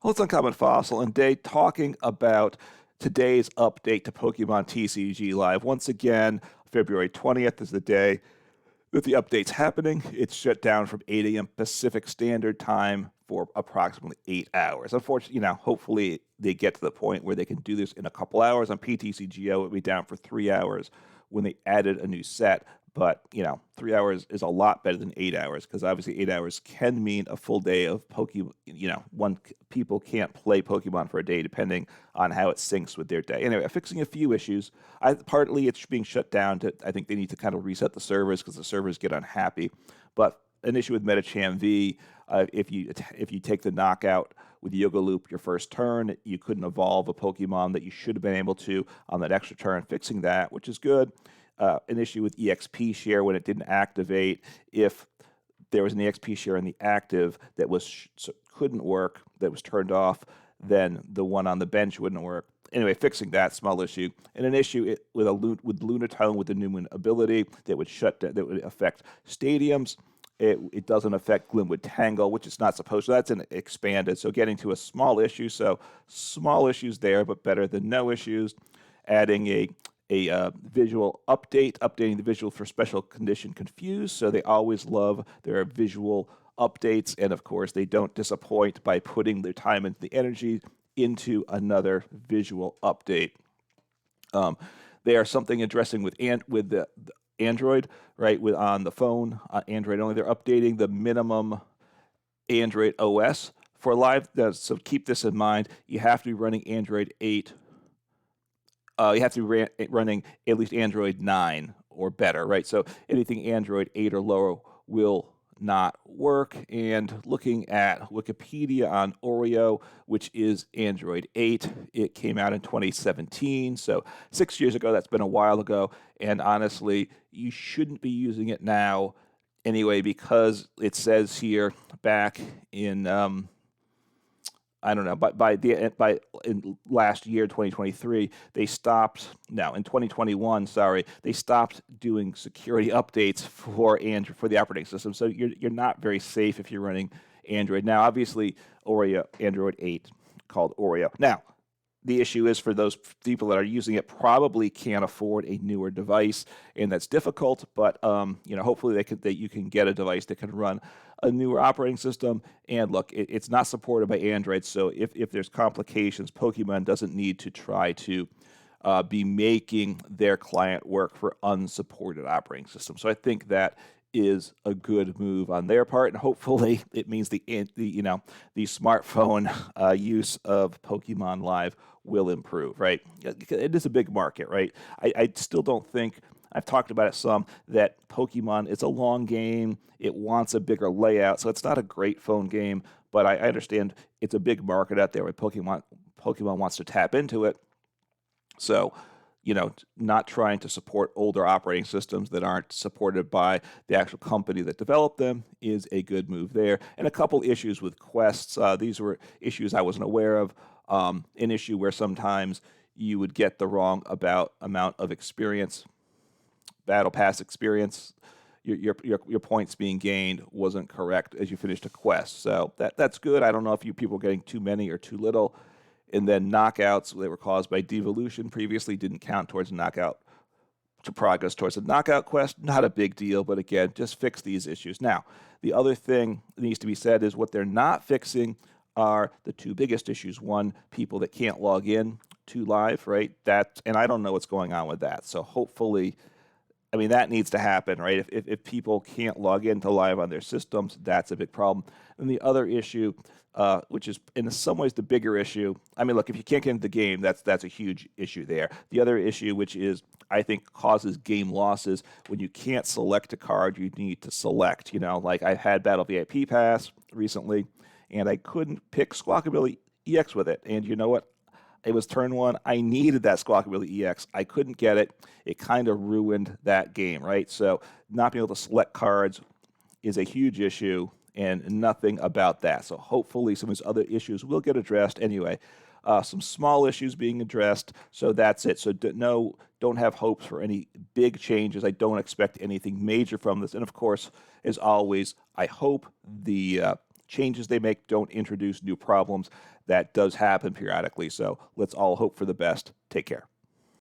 Well, it's Uncommon Fossil, and Day talking about today's update to Pokemon TCG Live. Once again, February 20th is the day that the update's happening. It's shut down from 8 a.m. Pacific Standard Time for approximately 8 hours. Unfortunately, hopefully they get to the point where they can do this in a couple hours. On PTCGO, it would be down for 3 hours when they added a new set. But 3 hours is a lot better than 8 hours because obviously 8 hours can mean a full day of Pokemon. People can't play Pokemon for a day depending on how it syncs with their day. Anyway, fixing a few issues. Partly it's being shut down. I think they need to kind of reset the servers because the servers get unhappy. But an issue with Medicham V, if you take the knockout with Yoga Loop your first turn, you couldn't evolve a Pokemon that you should have been able to on that extra turn. Fixing that, which is good. An issue with EXP share when it didn't activate. If there was an EXP share in the active that couldn't work, that was turned off, then the one on the bench wouldn't work. Anyway, fixing that small issue, and an issue with Lunatone with the New Moon ability that would affect stadiums. It doesn't affect Glimwood Tangle, which it's not supposed to. That's expanded. So getting to a small issue. So small issues there, but better than no issues. Adding a visual updating the visual for Special Condition Confused. So they always love their visual updates, and of course they don't disappoint by putting their time and the energy into another visual update. They are something addressing with the Android, right? On the phone, Android only. They're updating the minimum Android OS for live. So keep this in mind. You have to be running Android 8. You have to be running at least Android 9 or better, right? So anything Android 8 or lower will not work. And looking at Wikipedia on Oreo, which is Android 8, it came out in 2017. So 6 years ago, that's been a while ago. And honestly, you shouldn't be using it now anyway, because it says here back in I don't know, but by in last year, 2023, they stopped. Now in 2021, sorry, they stopped doing security updates for Android for the operating system. So you're not very safe if you're running Android. Now, obviously, Oreo Android 8 called Oreo. Now, the issue is for those people that are using it probably can't afford a newer device, and that's difficult. But hopefully you can get a device that can run a newer operating system. And look, it's not supported by Android, so if there's complications, Pokemon doesn't need to try to be making their client work for unsupported operating systems. So I think that is a good move on their part, and hopefully it means the smartphone use of Pokemon Live will improve. Right? It is a big market, right? I still don't think. I've talked about it some, that Pokemon is a long game. It wants a bigger layout, so it's not a great phone game. But I understand it's a big market out there where Pokemon wants to tap into it. So, not trying to support older operating systems that aren't supported by the actual company that developed them is a good move there. And a couple issues with quests. These were issues I wasn't aware of. An issue where sometimes you would get the wrong amount of experience, battle pass experience. Your points being gained wasn't correct as you finished a quest. So that's good. I don't know if you people are getting too many or too little. And then knockouts that were caused by devolution previously didn't count towards knockout to progress towards a knockout quest. Not a big deal, but again, just fix these issues. Now, the other thing that needs to be said is what they're not fixing are the two biggest issues. One, people that can't log in to live, right? And I don't know what's going on with that. So hopefully, that needs to happen, right? If people can't log into live on their systems, that's a big problem. And the other issue, which is in some ways the bigger issue, look, if you can't get into the game, that's a huge issue there. The other issue, which is I think causes game losses, when you can't select a card you need to select. Like I had Battle VIP Pass recently, and I couldn't pick Squawkabilly EX with it. And you know what? It was turn one. I needed that Squawkabilly EX. I couldn't get it. It kind of ruined that game, right? So not being able to select cards is a huge issue, and nothing about that. So hopefully some of these other issues will get addressed. Anyway, some small issues being addressed. So that's it. So don't have hopes for any big changes. I don't expect anything major from this. And of course, as always, I hope the changes they make don't introduce new problems. That does happen periodically. So let's all hope for the best. Take care.